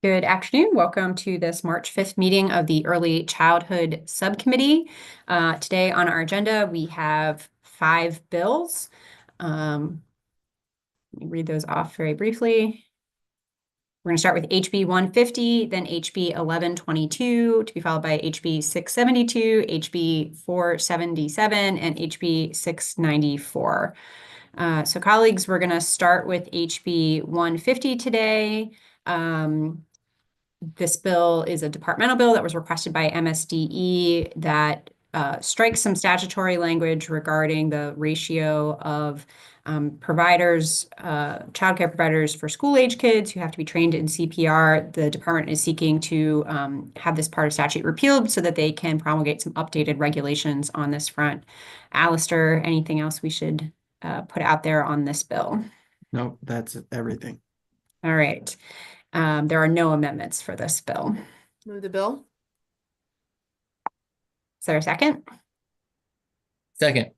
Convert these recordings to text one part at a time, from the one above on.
Good afternoon. Welcome to this March 5th meeting of the Early Childhood Subcommittee. Today on our agenda, we have 5 bills. Let me read those off very briefly. We're going to start with HB 150, then HB 1122, to be followed by HB 672, HB 477, and HB 694. So colleagues, we're going to start with HB 150 today. This bill is a departmental bill that was requested by MSDE that strikes some statutory language regarding the ratio of providers, childcare providers for school-age kids who have to be trained in CPR. The department is seeking to have this part of statute repealed so that they can promulgate some updated regulations on this front. Alistair, anything else we should put out there on this bill? Nope, that's everything. All right. There are no amendments for this bill. Move the bill. Is there a second? Second.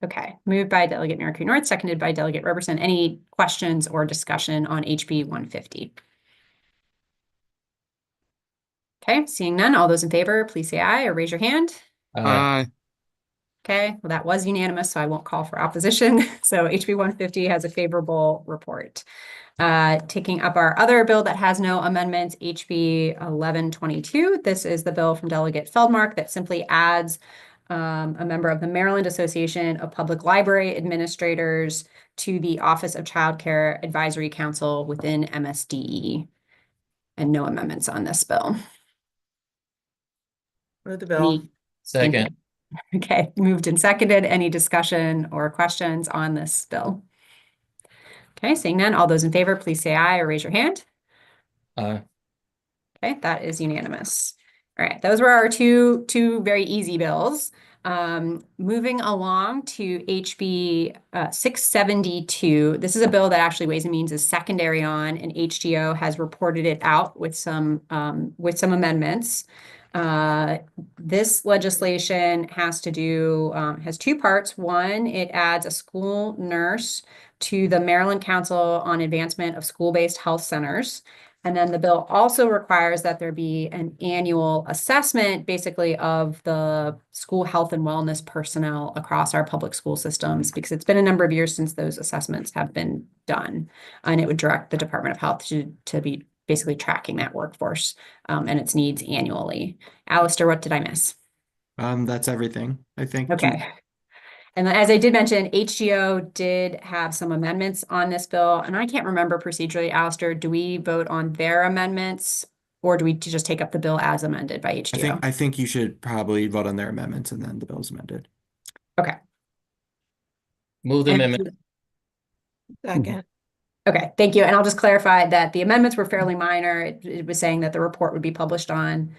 Okay, moved by Delegate Mercury North, seconded by Delegate Roberson. Any questions or discussion on HB 150? Okay, seeing none, all those in favor, please say aye or raise your hand. Aye. Okay, well, that was unanimous, so I won't call for opposition. So HB 150 has a favorable report. Taking up our other bill that has no amendments, HB 1122. This is the bill from Delegate Feldmark that simply adds a member of the Maryland Association of Public Library Administrators to the Office of Child Care Advisory Council within MSDE. And no amendments on this bill. Move the bill. Second. Okay, moved and seconded. Any discussion or questions on this bill? Okay, seeing none, all those in favor, please say aye or raise your hand. Aye. Okay, that is unanimous. All right, those were our two very easy bills. Moving along to HB 672. This is a bill that actually Ways and Means is secondary on, and HGO has reported it out with some amendments. This legislation has to do has 2 parts. One, it adds a school nurse to the Maryland Council on Advancement of School-Based Health Centers. And then the bill also requires that there be an annual assessment, basically, of the school health and wellness personnel across our public school systems, because it's been a number of years since those assessments have been done. And it would direct the Department of Health to be basically tracking that workforce and its needs annually. Alistair, what did I miss? That's everything, I think. Okay. And as I did mention, HGO did have some amendments on this bill, and I can't remember procedurally, Alistair, do we vote on their amendments or do we just take up the bill as amended by HGO? I think you should probably vote on their amendments and then the bill's amended. Okay. Move the amendment. Second. Okay, thank you. And I'll just clarify that the amendments were fairly minor. It was saying that the report would be published online,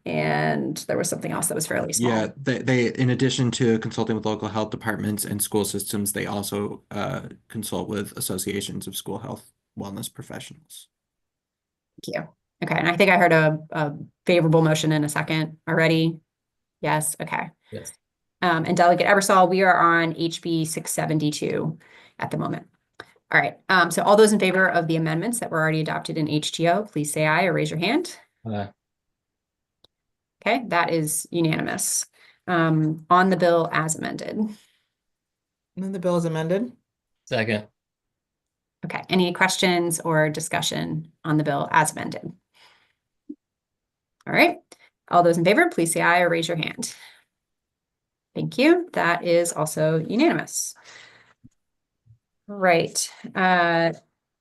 and there was something else that was fairly small. Yeah, they in addition to consulting with local health departments and school systems, they also consult with associations of school health wellness professionals. Thank you. Okay, and I think I heard a favorable motion in a second already. Yes, okay. Yes. And Delegate Ebersol, we are on HB 672 at the moment. All right, so all those in favor of the amendments that were already adopted in HGO, please say aye or raise your hand. Aye. Okay, that is unanimous. On the bill as amended. Move the bill is amended. Second. Okay, any questions or discussion on the bill as amended? All right, all those in favor, please say aye or raise your hand. Thank you. That is also unanimous. Right.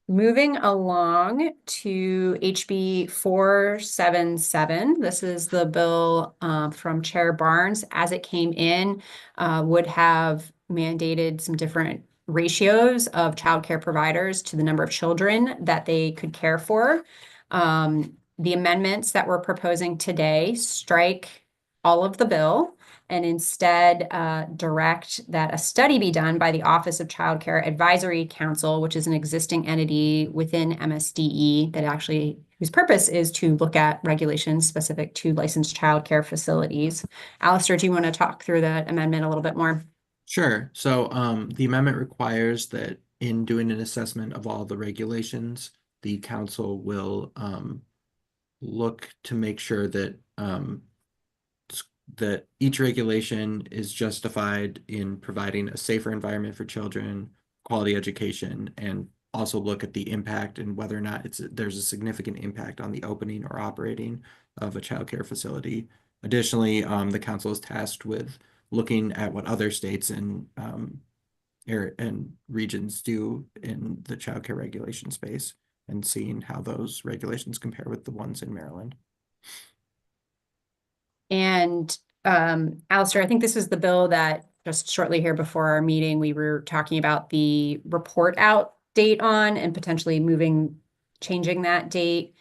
Moving along to HB 477. This is the bill from Chair Barnes. As it came in, would have mandated some different ratios of childcare providers to the number of children that they could care for. The amendments that we're proposing today strike all of the bill and instead direct that a study be done by the Office of Child Care Advisory Council, which is an existing entity within MSDE that actually, whose purpose is to look at regulations specific to licensed child care facilities. Alistair, do you want to talk through that amendment a little bit more? Sure. So the amendment requires that in doing an assessment of all the regulations, the council will look to make sure that that each regulation is justified in providing a safer environment for children, quality education, and also look at the impact and whether or not there's a significant impact on the opening or operating of a childcare facility. Additionally, the council is tasked with looking at what other states and regions do in the childcare regulation space and seeing how those regulations compare with the ones in Maryland. And Alistair, I think this was the bill that just shortly here before our meeting, we were talking about the report out date on and potentially changing that date.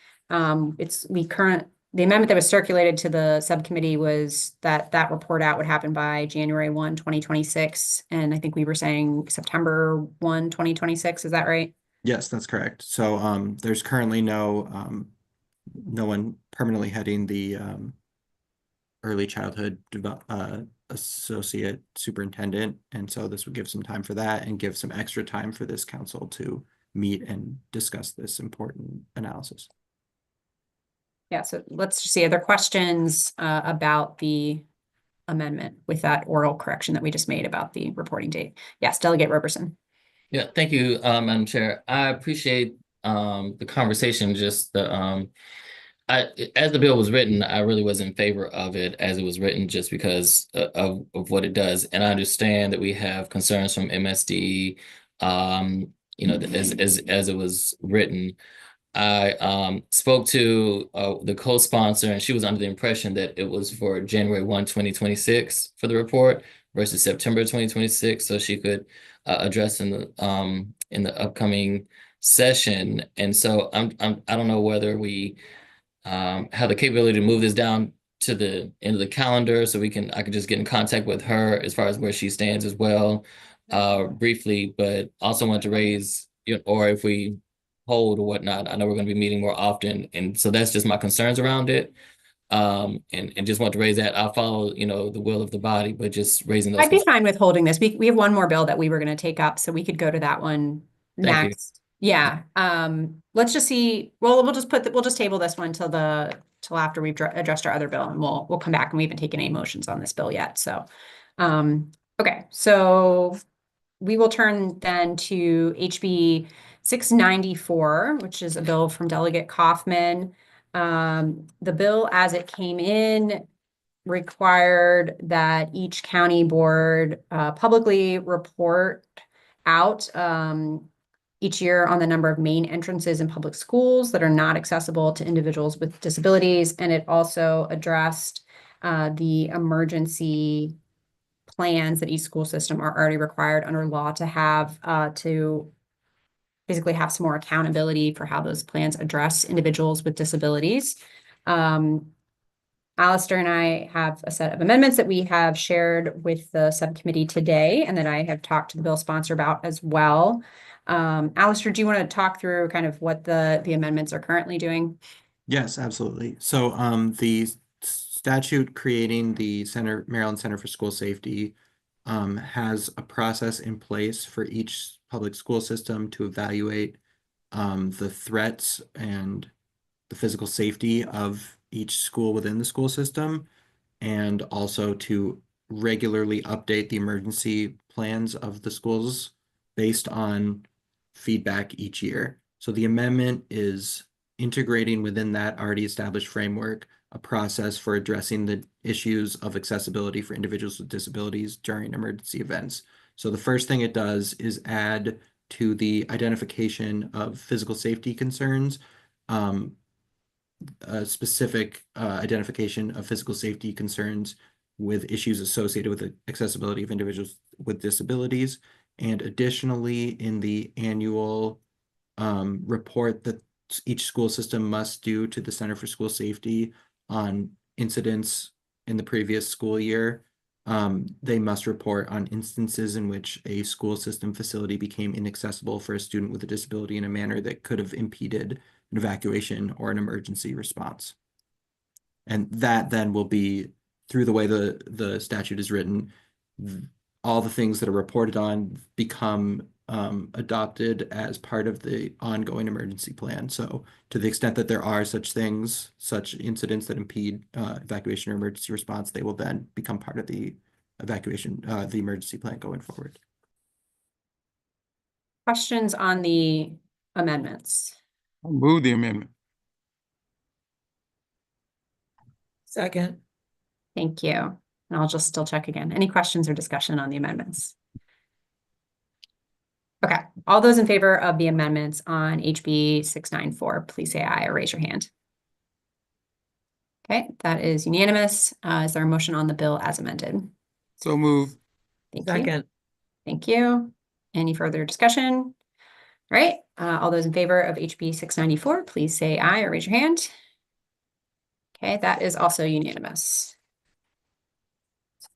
The amendment that was circulated to the subcommittee was that report out would happen by January 1, 2026. And I think we were saying September 1, 2026. Is that right? Yes, that's correct. So there's currently no one permanently heading the early childhood associate superintendent. And so this would give some time for that and give some extra time for this council to meet and discuss this important analysis. Yeah, so let's just see, are there questions about the amendment with that oral correction that we just made about the reporting date? Yes, Delegate Roberson. Yeah, thank you, Madam Chair. I appreciate the conversation. Just as the bill was written, I really was in favor of it as it was written, just because of what it does. And I understand that we have concerns from MSD, as it was written. I spoke to the co-sponsor, and she was under the impression that it was for January 1, 2026 for the report versus September 2026, so she could address in the upcoming session. And so I don't know whether we have the capability to move this down to the end of the calendar so I could just get in contact with her as far as where she stands as well, briefly, but also want to raise, or if we hold or whatnot, I know we're going to be meeting more often. And so that's just my concerns around it. And just want to raise that. I'll follow, the will of the body, but just raising those I'd be concerns. fine with holding this. We have one more bill that we were going to take up, so we could go to that one Thank you. next. Yeah. Let's just see. Well, we'll just table this one till after we've addressed our other bill, and we'll come back, and we haven't taken any motions on this bill yet. So, okay. So we will turn then to HB 694, which is a bill from Delegate Kaufman. The bill as it came in required that each county board publicly report out each year on the number of main entrances in public schools that are not accessible to individuals with disabilities. And it also addressed the emergency plans that each school system are already required under law to have to basically have some more accountability for how those plans address individuals with disabilities. Alistair and I have a set of amendments that we have shared with the subcommittee today and that I have talked to the bill sponsor about as well. Alistair, do you want to talk through kind of what the amendments are currently doing? Yes, absolutely. So the statute creating the Maryland Center for School Safety has a process in place for each public school system to evaluate the threats and the physical safety of each school within the school system, and also to regularly update the emergency plans of the schools based on feedback each year. So the amendment is integrating within that already established framework a process for addressing the issues of accessibility for individuals with disabilities during emergency events. So the first thing it does is add to the identification of physical safety concerns, a specific identification of physical safety concerns with issues associated with the accessibility of individuals with disabilities. And additionally, in the annual report that each school system must do to the Center for School Safety on incidents in the previous school year, they must report on instances in which a school system facility became inaccessible for a student with a disability in a manner that could have impeded an evacuation or an emergency response. And that then will be, through the way the statute is written, all the things that are reported on become adopted as part of the ongoing emergency plan. So to the extent that there are such things, such incidents that impede evacuation or emergency response, they will then become part of the evacuation, the emergency plan going forward. Questions on the amendments? I'll move the amendment. Second. Thank you. And I'll just still check again. Any questions or discussion on the amendments? Okay, all those in favor of the amendments on HB 694, please say aye or raise your hand. Okay, that is unanimous. Is there a motion on the bill as amended? So move. Thank you. Second. Thank you. Any further discussion? All right, all those in favor of HB 694, please say aye or raise your hand. Okay, that is also unanimous.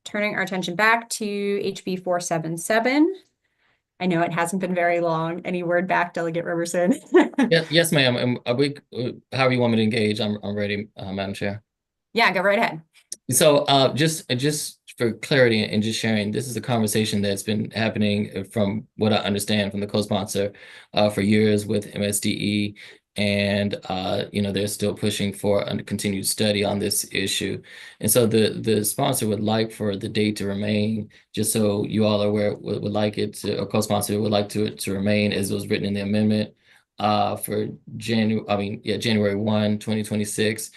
Turning our attention back to HB 477. I know it hasn't been very long. Any word back, Delegate Roberson? Yes, ma'am. However you want me to engage, I'm ready, Madam Chair. Yeah, go right ahead. So just for clarity and just sharing, this is a conversation that's been happening from what I understand from the co-sponsor for years with MSDE. And they're still pushing for a continued study on this issue. And so the sponsor would like for the date to remain, just so you all are aware, would like it to, or co-sponsor would like to remain as it was written in the amendment for January 1, 2026.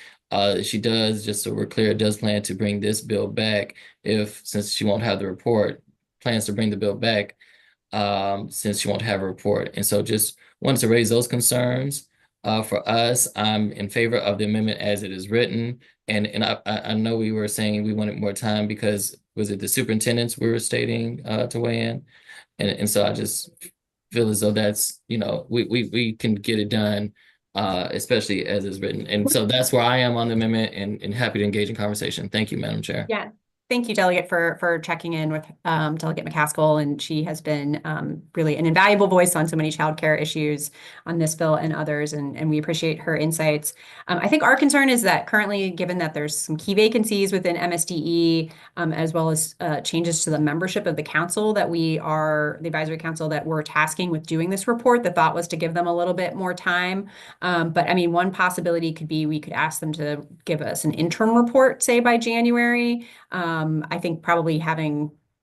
She does, just so we're clear, does plan to bring this bill back since she won't have the report, plans to bring the bill back since she won't have a report. And so just wanted to raise those concerns. For us, I'm in favor of the amendment as it is written. And I know we were saying we wanted more time because was it the superintendents we were stating to weigh in? And so I just feel as though that's, we can get it done, especially as it's written. And so that's where I am on the amendment and happy to engage in conversation. Thank you, Madam Chair. Yeah. Thank you, Delegate, for checking in with Delegate McCaskill, and she has been really an invaluable voice on so many childcare issues on this bill and others, and we appreciate her insights. I think our concern is that currently, given that there's some key vacancies within MSDE, as well as changes to the membership of the council the advisory council that we're tasking with doing this report, the thought was to give them a little bit more time. But I mean, one possibility could be we could ask them to give us an interim report, say by January. I think probably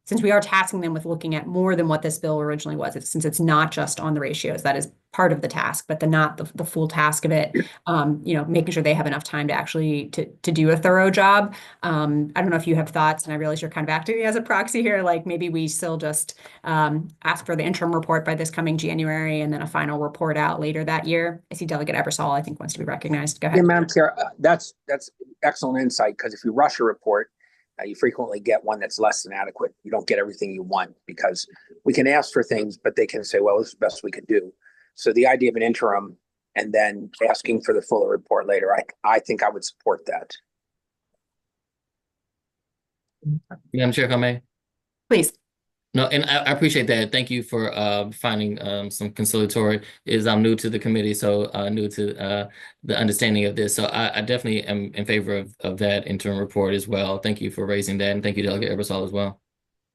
since we are tasking them with looking at more than what this bill originally was, since it's not just on the ratios, that is part of the task, but not the full task of it, making sure they have enough time to actually to do a thorough job. I don't know if you have thoughts, and I realize you're kind of acting as a proxy here, like maybe we still just ask for the interim report by this coming January and then a final report out later that year. I see Delegate Ebersol, I think, wants to be recognized. Go ahead. Yeah, Madam Chair, that's excellent insight, because if you rush a report, you frequently get one that's less than adequate. You don't get everything you want, because we can ask for things, but they can say, well, this is the best we can do. So the idea of an interim and then asking for the fuller report later, I think I would support that. Madam Chair, if I may. Please. No, and I appreciate that. Thank you for finding some conciliatory. I'm new to the committee, so new to the understanding of this. So I definitely am in favor of that interim report as well. Thank you for raising that, and thank you, Delegate Ebersol, as well.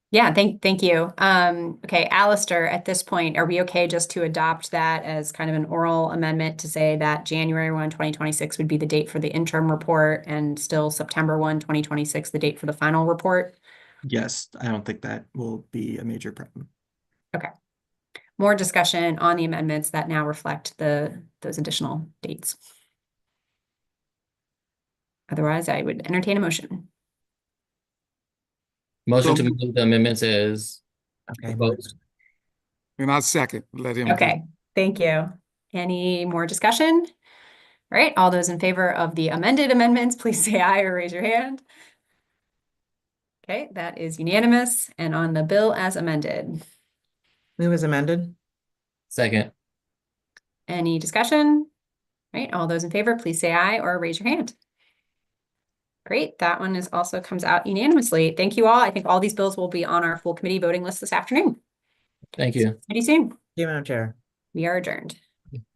Yeah, thank you. Okay, Alistair, at this point, are we okay just to adopt that as kind of an oral amendment to say that January 1, 2026 would be the date for the interim report, and still September 1, 2026, the date for the final report? Yes, I don't think that will be a major problem. Okay. More discussion on the amendments that now reflect those additional dates. Otherwise, I would entertain a motion. Motion to move the amendments as Okay. proposed. And I'll second. Let him. do it. Okay, thank you. Any more discussion? All right, all those in favor of the amended amendments, please say aye or raise your hand. Okay, that is unanimous. And on the bill as amended, Move as amended. Second. any discussion? All right, all those in favor, please say aye or raise your hand. Great, that one also comes out unanimously. Thank you all. I think all these bills will be on our full committee voting list this afternoon. Thank you. Pretty soon. Thank you, Madam Chair. We are adjourned.